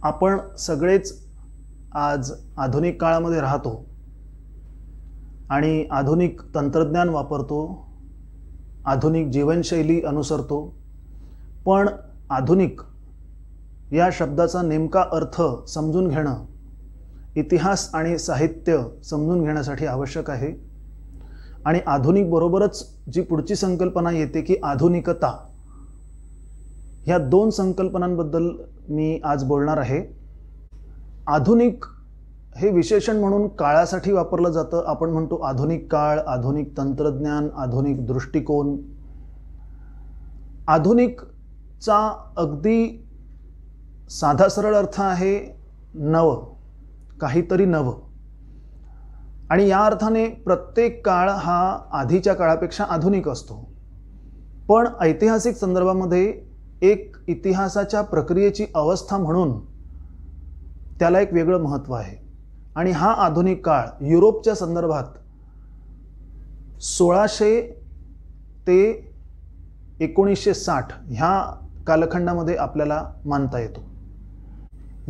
आपण सगळेच आज आधुनिक काळामध्ये राहतो आणि आधुनिक तंत्रज्ञान वापरतो, आधुनिक जीवनशैली अनुसरतो। पण आधुनिक या शब्दाचा नेमका अर्थ समजून घेणं इतिहास आणि साहित्य समजून घेण्यासाठी आवश्यक आहे। आणि आधुनिक बरोबरच जी पुढची संकल्पना येते की आधुनिकता, ह्या दोन संकल्पनांबद्दल मी आज बोलणार आहे। आधुनिक हे विशेषण म्हणून काळासाठी वापरलं जातं। आपण म्हणतो आधुनिक काळ, आधुनिक तंत्रज्ञान, आधुनिक दृष्टिकोन। आधुनिकचा अगदी साधा सरळ अर्थ आहे नव, काहीतरी नव। आणि या अर्थाने प्रत्येक काळ हा आधीच्या काळापेक्षा आधुनिक असतो। पण ऐतिहासिक संदर्भामध्ये एक इतिहासाच्या प्रक्रियेची अवस्था म्हणून त्याला एक वेगळं महत्त्व आहे। आणि हा आधुनिक काळ युरोपच्या संदर्भात 1600 ते 1960 ह्या कालखंडामध्ये आपल्याला मानता येतो।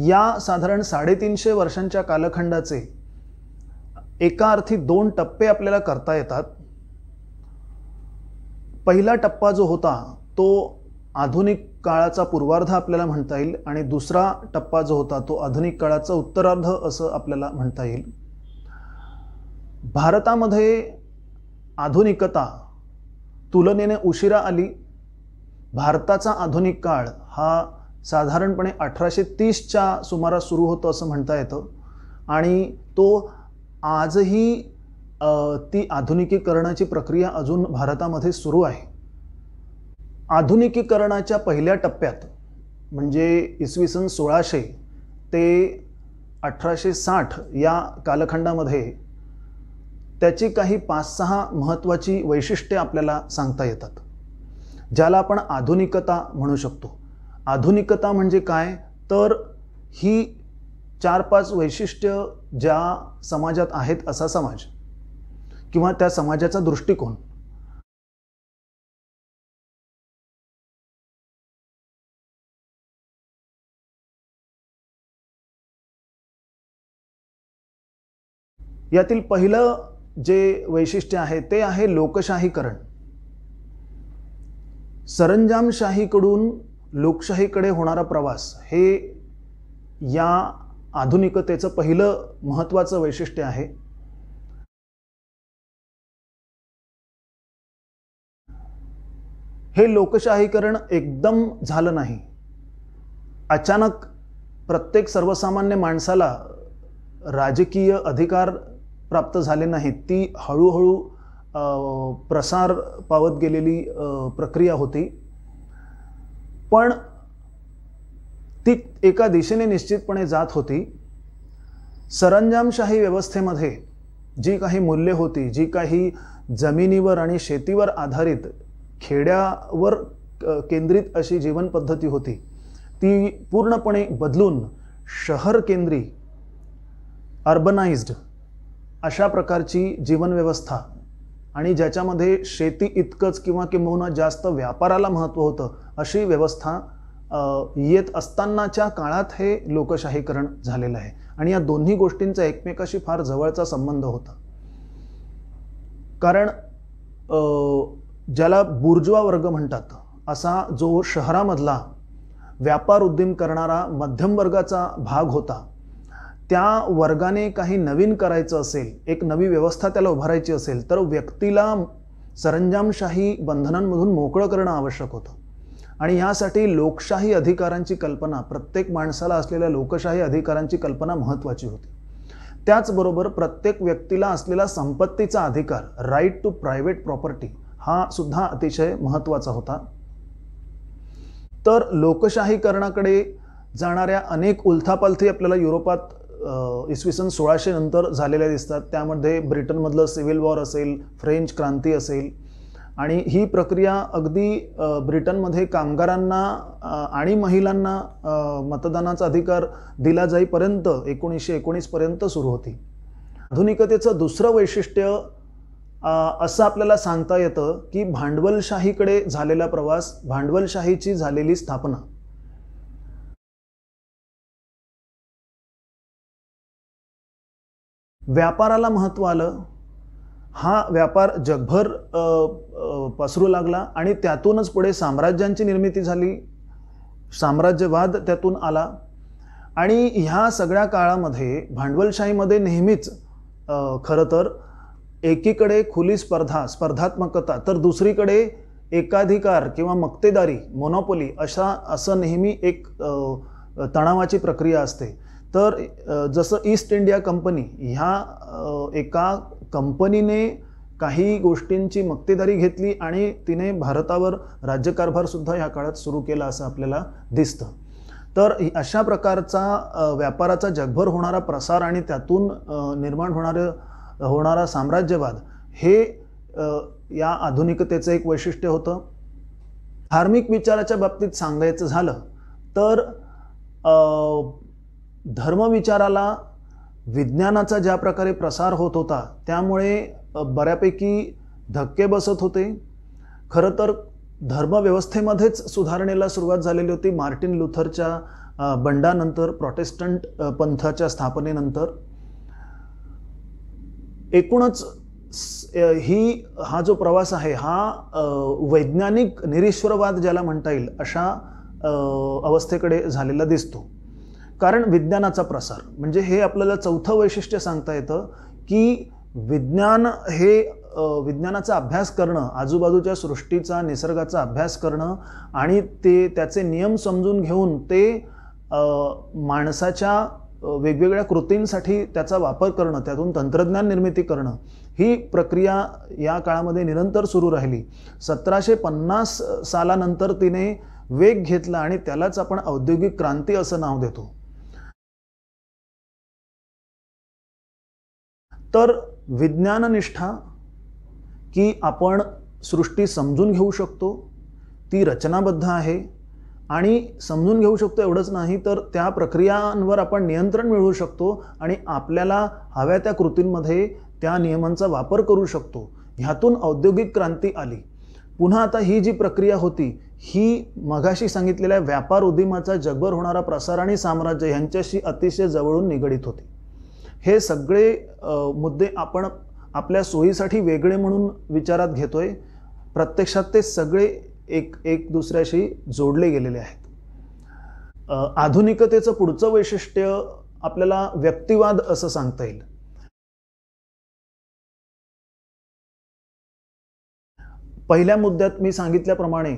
या साधारण 350 वर्षांच्या कालखंडाचे एका अर्थी दोन टप्पे आपल्याला करता येतात। पहिला टप्पा जो होता तो आधुनिक काळाचा पूर्वार्ध आपल्याला म्हणता येईल आणि दुसरा टप्पा जो होता तो आधुनिक काळाचा उत्तरार्ध असं आपल्याला म्हणता येईल। भारतामध्ये आधुनिकता तुलनेने उशिरा आली। भारताचा आधुनिक काळ हा साधारणपणे 1830च्या सुमारास सुरू होतो असं म्हणता येतं। आणि तो आजही ती आधुनिकीकरणाची प्रक्रिया अजून भारतामध्ये सुरू आहे। आधुनिकीकरणाच्या पहिल्या टप्प्यात म्हणजे इसवी सन 1600 ते 1860 या कालखंडामध्ये त्याची काही 5-6 महत्त्वाची वैशिष्ट्ये आपल्याला सांगता येतात, ज्याला आपण आधुनिकता म्हणू शकतो। आधुनिकता म्हणजे काय तर ही 4-5 वैशिष्ट्य ज्या समाजात आहेत असा समाज किंवा त्या समाजाचा दृष्टिकोन। यातील पहिलं जे वैशिष्ट्य आहे ते आहे लोकशाहीकरण। सरंजामशाहीकडून लोकशाहीकडे होणारा प्रवास हे या आधुनिकतेचं पहिलं महत्त्वाचं वैशिष्ट्य आहे। हे लोकशाहीकरण एकदम झालं नाही। अचानक प्रत्येक सर्वसामान्य माणसाला राजकीय अधिकार प्राप्त झाले नाहीत। ती हळूहळू प्रसार पावत गेलेली प्रक्रिया होती। पण ती एका दिशेने निश्चितपणे जात होती। सरंजामशाही व्यवस्थेमध्ये जी काही मूल्ये होती, जी काही जमिनीवर आणि शेतीवर आधारित खेड्यावर केंद्रित अशी जीवन पद्धती होती, ती पूर्णपणे बदलून शहर केंद्री अर्बनाइज्ड अशा प्रकारची जीवनव्यवस्था आणि ज्याच्यामध्ये शेती इतकंच किंवा किंबहुना जास्त व्यापाराला महत्त्व होतं अशी व्यवस्था येत असतानाच्या काळात हे लोकशाहीकरण झालेलं आहे। आणि या दोन्ही गोष्टींचा एकमेकाशी फार जवळचा संबंध होता। कारण ज्याला बुर्जुआ वर्ग म्हणतात असा जो शहरामधला व्यापार उद्यम करणारा मध्यम वर्गाचा भाग होता, त्या वर्गाने काही नवीन करायचं असेल, एक नवी व्यवस्था त्याला उभारायची असेल तर व्यक्तीला सरंजामशाही बंधनांमधून मोकळं करणं आवश्यक होतं। आणि यासाठी लोकशाही अधिकारांची कल्पना, प्रत्येक माणसाला असलेल्या लोकशाही अधिकारांची कल्पना महत्त्वाची होती। त्याचबरोबर प्रत्येक व्यक्तीला असलेला संपत्तीचा अधिकार, राईट टू प्रायव्हेट प्रॉपर्टी, हा सुद्धा अतिशय महत्त्वाचा होता। तर लोकशाहीकरणाकडे जाणाऱ्या अनेक उलथापालथी आपल्याला युरोपात इसवी सन 1600 नंतर झालेल्या दिसतात। त्यामध्ये ब्रिटनमधलं सिव्हिल वॉर असेल, फ्रेंच क्रांती असेल। आणि ही प्रक्रिया अगदी ब्रिटनमध्ये कामगारांना आणि महिलांना मतदानाचा अधिकार दिला जाईपर्यंत 1919 पर्यंत सुरू होती। आधुनिकतेचं दुसरं वैशिष्ट्य असं आपल्याला सांगता येतं की भांडवलशाहीकडे झालेला प्रवास, भांडवलशाहीची झालेली स्थापना। व्यापाराला महत्त्व आलं, हा व्यापार जगभर पसरू लागला आणि त्यातूनच पुढे साम्राज्यांची निर्मिती झाली, साम्राज्यवाद त्यातून आला. आणि ह्या सगळ्या काळामध्ये भांडवलशाहीमध्ये नेहमीच खरं तर एकीकडे खुली स्पर्धात्मकता, तर दुसरीकडे एकाधिकार किंवा मक्तेदारी, मोनोपोली असं नेहमी एक तणावाची प्रक्रिया असते. तर जसं ईस्ट इंडिया कंपनी ह्या एका कंपनीने काही गोष्टींची मक्तेदारी घेतली आणि तिने भारतावर राज्यकारभारसुद्धा ह्या काळात सुरू केला असं आपल्याला दिसतं. तर अशा प्रकारचा व्यापाराचा जगभर होणारा प्रसार आणि त्यातून निर्माण होणारा साम्राज्यवाद हे या आधुनिकतेचं एक वैशिष्ट्य होतं. धार्मिक विचाराच्या बाबतीत सांगायचं झालं तर धर्मविचाराला विज्ञानाचा ज्या प्रकारे प्रसार होत होता त्यामुळे बऱ्यापैकी धक्के बसत होते. खरं तर धर्मव्यवस्थेमध्येच सुधारणेला सुरुवात झालेली होती मार्टिन लुथरच्या बंडानंतर, प्रोटेस्टंट पंथाच्या स्थापनेनंतर. एकूणच हा जो प्रवास आहे हा वैज्ञानिक निरीश्वरवाद ज्याला म्हणता येईल अशा अवस्थेकडे झालेला दिसतो. कारण विज्ञानाचा प्रसार म्हणजे हे आपल्याला चौथं वैशिष्ट्य सांगता येतं की विज्ञानाचा अभ्यास करणं, आजूबाजूच्या सृष्टीचा, निसर्गाचा अभ्यास करणं आणि त्याचे नियम समजून घेऊन ते माणसाच्या वेगवेगळ्या कृतींसाठी त्याचा वापर करणं, त्यातून तंत्रज्ञान निर्मिती करणं, ही प्रक्रिया या काळामध्ये निरंतर सुरू राहिली. 1750 सालानंतर तिने वेग घेतला आणि त्यालाच आपण औद्योगिक क्रांती असं नाव देतो. तर विज्ञाननिष्ठा की आपण सृष्टी समजून घेऊ शकतो, ती रचनाबद्ध आहे आणि समजून घेऊ शकतो एवढंच नाही तर त्या प्रक्रियांवर आपण नियंत्रण मिळवू शकतो आणि आपल्याला हव्या त्या कृतींमध्ये त्या नियमांचा वापर करू शकतो. ह्यातून औद्योगिक क्रांती आली. पुन्हा आता ही जी प्रक्रिया होती ही मगाशी सांगितलेल्या व्यापार उद्यमाचा जगभर होणारा प्रसार आणि साम्राज्य यांच्याशी अतिशय जवळून निगडीत होते. हे सगळे मुद्दे आपण आपल्या सोयीसाठी वेगळे म्हणून विचारात घेतोय, प्रत्यक्षात ते सगळे एक दुसऱ्याशी जोडले गेलेले आहेत. आधुनिकतेचं पुढचं वैशिष्ट्य आपल्याला व्यक्तिवाद असं सांगता येईल. पहिल्या मुद्द्यात मी सांगितल्याप्रमाणे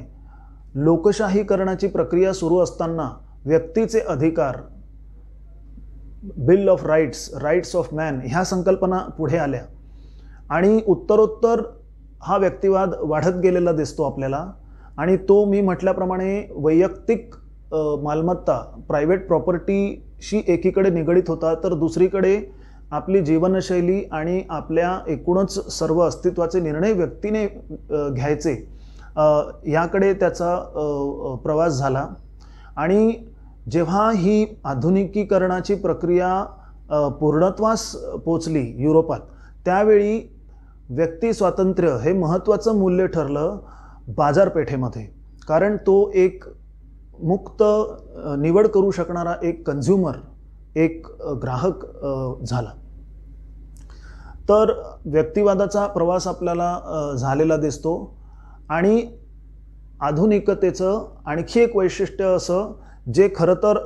लोकशाहीकरणाची प्रक्रिया सुरू असताना व्यक्तीचे अधिकार, bill of rights of man ह्या संकल्पना पुढे आल्या आणि उत्तरोत्तर हा व्यक्तिवाद वाढत गेलेला दिसतो आपल्याला. आणि तो मी म्हटल्याप्रमाणे वैयक्तिक मालमत्ता, प्रायव्हेट प्रॉपर्टीशी एकीकडे निगडीत होता, तर दुसरीकडे आपली जीवनशैली आणि आपल्या एकूणच सर्व अस्तित्वाचे निर्णय व्यक्तीने घ्यायचे याकडे त्याचा प्रवास झाला. आणि जेव्हा ही आधुनिकीकरणाची प्रक्रिया पूर्णत्वास पोचली युरोपात, त्यावेळी व्यक्ती स्वातंत्र्य हे महत्त्वाचं मूल्य ठरलं बाजारपेठेमध्ये. कारण तो एक मुक्त निवड करू शकणारा एक कन्झ्युमर, एक ग्राहक झाला. तर व्यक्तिवादाचा प्रवास आपल्याला झालेला दिसतो. आणि आधुनिकतेचं आणखी एक वैशिष्ट्य असं जे खरं तर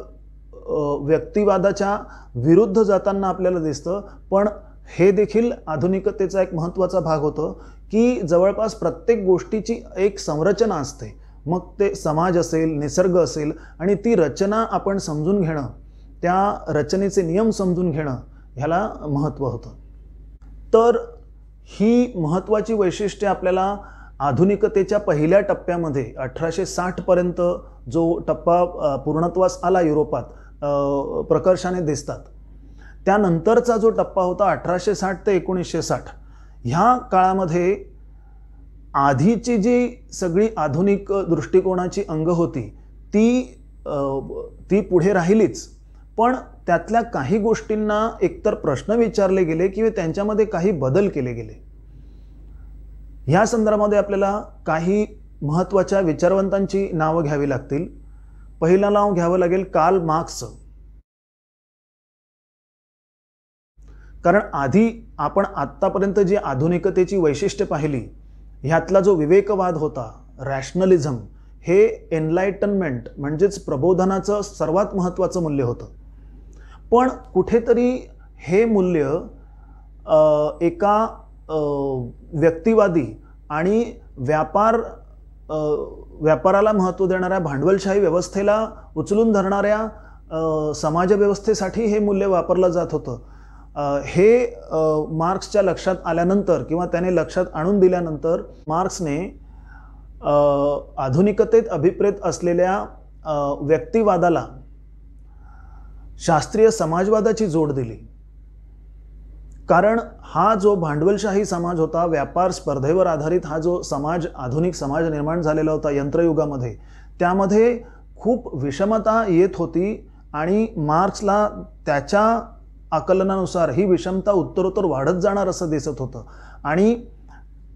व्यक्तिवादाच्या विरुद्ध जाताना आपल्याला दिसतं, पण हे देखील आधुनिकतेचा एक महत्त्वाचा भाग होतं की जवळपास प्रत्येक गोष्टीची एक संरचना असते. मग ते समाज असेल, निसर्ग असेल, आणि ती रचना आपण समजून घेणं, त्या रचनेचे नियम समजून घेणं ह्याला महत्त्व होतं. तर ही महत्त्वाची वैशिष्ट्ये आपल्याला आधुनिकतेच्या पहिल्या टप्प्यामध्ये 1860 पर्यंत जो टप्पा पूर्णत्वास आला युरोपात प्रकर्षाने दिसतात. त्यानंतरचा जो टप्पा होता 1860 ते 1960 ह्या काळामध्ये आधीची जी सगळी आधुनिक दृष्टिकोनाची अंग होती ती पुढे राहिलीच, पण त्यातल्या काही गोष्टींना एकतर प्रश्न विचारले गेले किंवा त्यांच्यामध्ये काही बदल केले गेले. ह्या संदर्भामध्ये आपल्याला काही महत्त्वाच्या विचारवंतांची नावं घ्यावी लागतील. पहिलं नाव घ्यावं लागेल कार्ल मार्क्स. कारण आधी आपण आत्तापर्यंत जी आधुनिकतेची वैशिष्ट्ये पाहिली, ह्यातला जो विवेकवाद होता, रॅशनलिझम, हे एनलाइटनमेंट म्हणजेच प्रबोधनाचं सर्वात महत्त्वाचं मूल्य होतं. पण कुठेतरी हे मूल्य एका व्यक्तिवादी आणि व्यापाराला महत्त्व देणाऱ्या भांडवलशाही व्यवस्थेला उचलून धरणाऱ्या समाजव्यवस्थेसाठी हे मूल्य वापरलं जात होतं. हे मार्क्सच्या लक्षात आल्यानंतर किंवा त्याने लक्षात आणून दिल्यानंतर मार्क्सने आधुनिकतेत अभिप्रेत असलेल्या व्यक्तिवादाला शास्त्रीय समाजवादाची जोड दिली. कारण हा जो भांडवलशाही समाज होता, व्यापार स्पर्धेवर आधारित हा जो समाज, आधुनिक समाज निर्माण झालेला होता यंत्रयुगामध्ये, त्यामध्ये खूप विषमता येत होती आणि मार्क्सला त्याच्या आकलनानुसार ही विषमता उत्तरोत्तर वाढत जाणार असं दिसत होतं. आणि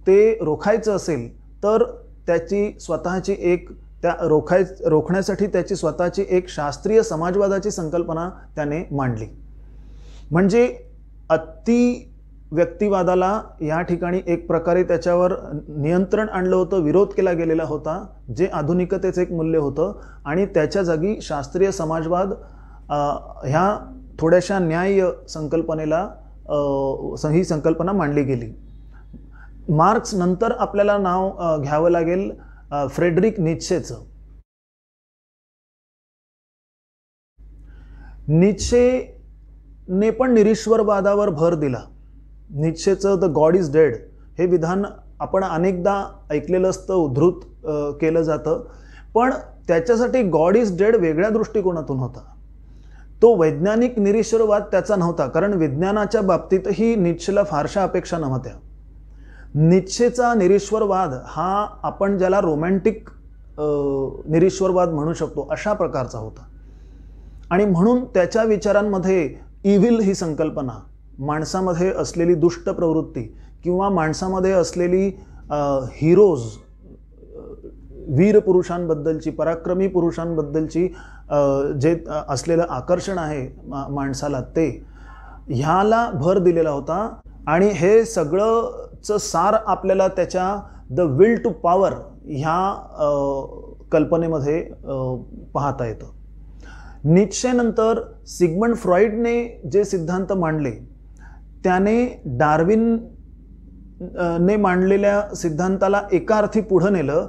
ते रोखायचं असेल तर त्याची स्वतःची एक रोखण्यासाठी त्याची स्वतःची एक शास्त्रीय समाजवादाची संकल्पना त्याने मांडली. म्हणजे अति व्यक्तिवादाला या ठिकाणी एक प्रकारे त्याच्यावर नियंत्रण आणलं होतं, विरोध केला गेलेला होता, जे आधुनिकतेचं एक मूल्य होतं. आणि त्याच्या जागी शास्त्रीय समाजवाद ह्या थोड्याशा न्याय संकल्पनेला ही संकल्पना मांडली गेली. मार्क्स नंतर आपल्याला नाव घ्यावं लागेल फ्रेडरिक नीत्शेचं. नीत्शेने पण निरीश्वरवादावर भर दिला. नीत्शेचं द गॉड इज डेड हे विधान आपण अनेकदा ऐकलेलं असतं, उद्धृत केलं जातं. पण त्याच्यासाठी गॉड इज डेड वेगळ्या दृष्टिकोनातून होता. तो वैज्ञानिक निरीश्वरवाद त्याचा नव्हता, कारण विज्ञानाच्या बाबतीतही नीत्शेला फारशा अपेक्षा नव्हत्या. नीत्शेचा निरीश्वरवाद हा आपण ज्याला रोमॅन्टिक निरीश्वरवाद म्हणू शकतो अशा प्रकारचा होता. आणि म्हणून त्याच्या विचारांमध्ये इव्हिल ही संकल्पना, माणसामध्ये असलेली दुष्ट प्रवृत्ती किंवा माणसामध्ये असलेली हिरोज, वीर पुरुषांबद्दलची, पराक्रमी पुरुषांबद्दलची जे असलेलं आकर्षण आहे माणसाला, ते ह्याला भर दिलेला होता. आणि हे सगळंचं सार आपल्याला त्याच्या द विल टू पॉवर ह्या कल्पनेमध्ये पाहता येतं. नीत्शेनंतर सिग्मंड फ्रॉइडने जे सिद्धांत मांडले, त्याने डार्विनने मांडलेल्या सिद्धांताला एका अर्थी पुढं नेलं.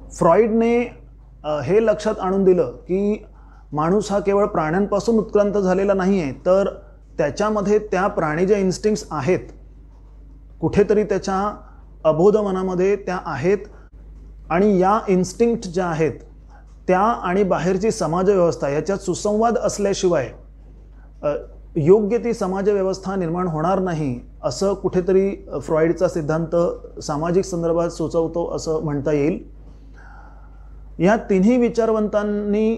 फ्रॉइडने हे लक्षात आणून दिलं की माणूस हा केवळ प्राण्यांपासून उत्क्रांत झालेला नाही आहे, तर त्याच्यामध्ये त्या प्राणी इन्स्टिंक्ट्स आहेत, कुठेतरी त्याच्या अबोध मनामध्ये त्या आहेत. आणि या इन्स्टिंक्ट ज्या आहेत त्या आणि बाहेरची समाजव्यवस्था याच्यात सुसंवाद असल्याशिवाय योग्य ती समाजव्यवस्था निर्माण होणार नाही, असं कुठेतरी फ्रॉइडचा सिद्धांत सामाजिक संदर्भात सुचवतो असं म्हणता येईल. या तिन्ही विचारवंतांनी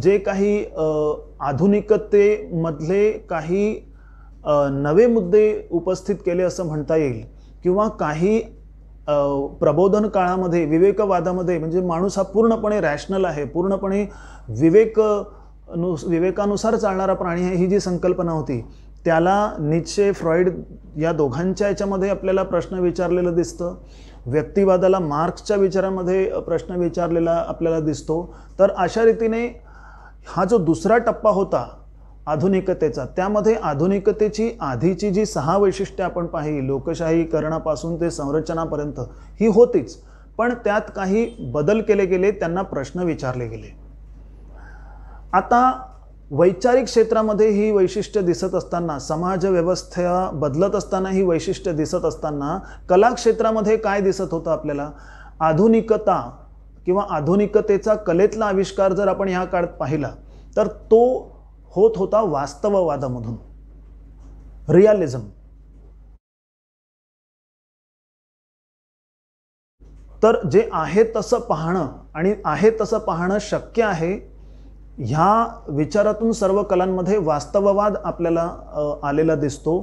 जे काही आधुनिकतेमधले काही नवे मुद्दे उपस्थित केले असं म्हणता येईल, किंवा काही प्रबोधन काळामध्ये विवेकवादामध्ये, म्हणजे माणूस हा पूर्णपणे रॅशनल आहे, पूर्णपणे विवेकानुसार चालणारा प्राणी आहे, ही जी संकल्पना होती, त्याला नीत्शे, फ्रॉइड या दोघांच्या याच्यामध्ये आपल्याला प्रश्न विचारलेलं दिसतं. व्यक्तिवादाला मार्क्सच्या विचारांमध्ये प्रश्न विचारलेला आपल्याला दिसतो. तर अशा रीतीने हा जो दुसरा टप्पा होता आधुनिकतेचा, त्यामध्ये आधुनिकतेची आधीची जी 6 वैशिष्ट्ये आपण पाहिली, लोकशाहीकरणापासून ते संरचनापर्यंत, ही होतीच. पण त्यात काही बदल केले गेले, त्यांना प्रश्न विचारले गेले. आता वैचारिक क्षेत्रामध्ये ही वैशिष्ट्य दिसत असताना, समाज व्यवस्था बदलत असताना ही वैशिष्ट्य दिसत असताना, कला क्षेत्रामध्ये काय दिसत होतं आपल्याला? आधुनिकता किंवा आधुनिकतेचा कलेतला आविष्कार जर आपण ह्या काळात पाहिला तर तो होत होता वास्तववादामधून, रिअलिझम. तर जे आहे तसं पाहणं आणि आहे तसं पाहणं शक्य आहे, ह्या विचारातून सर्व कलांमध्ये वास्तववाद आपल्याला आलेला दिसतो.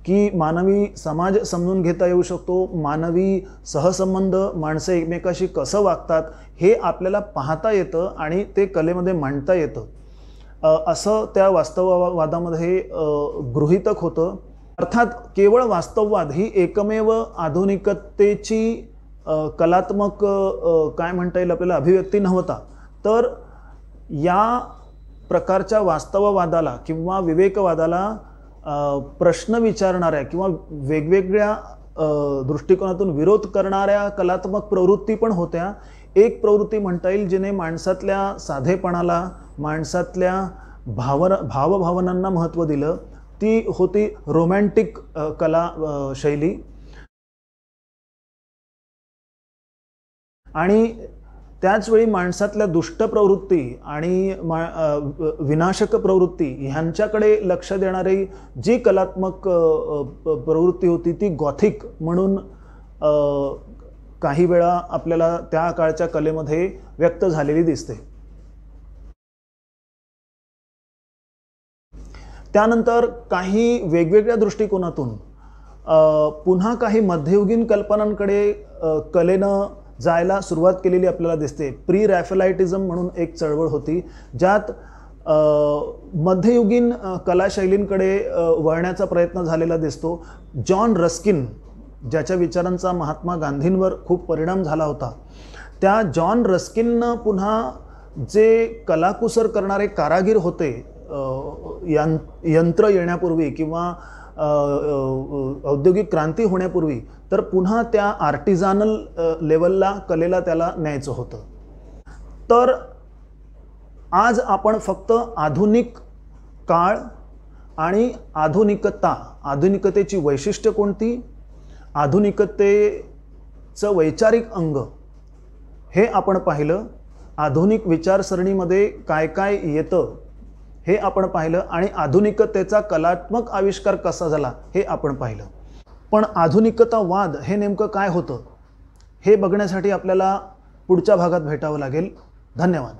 की मानवी समाज समजून घेता येऊ शकतो, मानवी सहसंबंध, माणसं एकमेकाशी कसं वागतात हे आपल्याला पाहता येतं आणि ते कलेमध्ये मांडता येतं. असं त्या वास्तववादामध्ये गृहीतक होतं. अर्थात केवळ वास्तववाद ही एकमेव आधुनिकतेची कलात्मक काय म्हणता येईल आपल्याला अभिव्यक्ती नव्हता, तर या प्रकारच्या वास्तववादाला किंवा विवेकवादाला प्रश्न विचारणाऱ्या किंवा वेगवेगळ्या दृष्टिकोनातून विरोध करणाऱ्या कलात्मक प्रवृत्ती पण होत्या. एक प्रवृत्ती म्हणता येईल जिने माणसातल्या साधेपणाला, माणसातल्या भावभावनांना महत्त्व दिलं, ती होती रोमॅन्टिक कला शैली. आणि त्याचवेळी माणसातल्या दुष्ट प्रवृत्ती आणि विनाशक प्रवृत्ती ह्यांच्याकडे लक्ष देणारी जी कलात्मक प्रवृत्ती होती ती गॉथिक म्हणून काही वेळा आपल्याला त्या काळच्या कलेमध्ये व्यक्त झालेली दिसते. त्यानंतर काही वेगवेगळ्या दृष्टिकोनातून पुन्हा काही मध्ययुगीन कल्पनांकडे कलेनं जायला सुरुवात केलेली आपल्याला दिसते. प्री रॅफेलाइटिझम म्हणून एक चळवळ होती, ज्यात मध्ययुगीन कलाशैलींकडे वळण्याचा प्रयत्न झालेला दिसतो. जॉन रस्किन, ज्याच्या विचारांचा महात्मा गांधींवर खूप परिणाम झाला होता, त्या जॉन रस्किननं पुन्हा जे कलाकुसर करणारे कारागीर होते यंत्र येण्यापूर्वी किंवा औद्योगिक क्रांती होण्यापूर्वी, तर पुन्हा त्या आर्टिझानल लेवलला कलेला त्याला न्यायचं होतं. तर आज आपण फक्त आधुनिक काळ आणि आधुनिकता, आधुनिकतेची वैशिष्ट्य कोणती, आधुनिकतेचं वैचारिक अंग हे आपण पाहिलं. आधुनिक विचारसरणीमध्ये काय काय येतं हे आपण पाहिलं आणि आधुनिकतेचा कलात्मक आविष्कार कसा झाला हे आपण पाहिलं. पण आधुनिकतावाद हे नेमकं काय होतं हे बघण्यासाठी आपल्याला पुढच्या भागात भेटावं लागेल. धन्यवाद.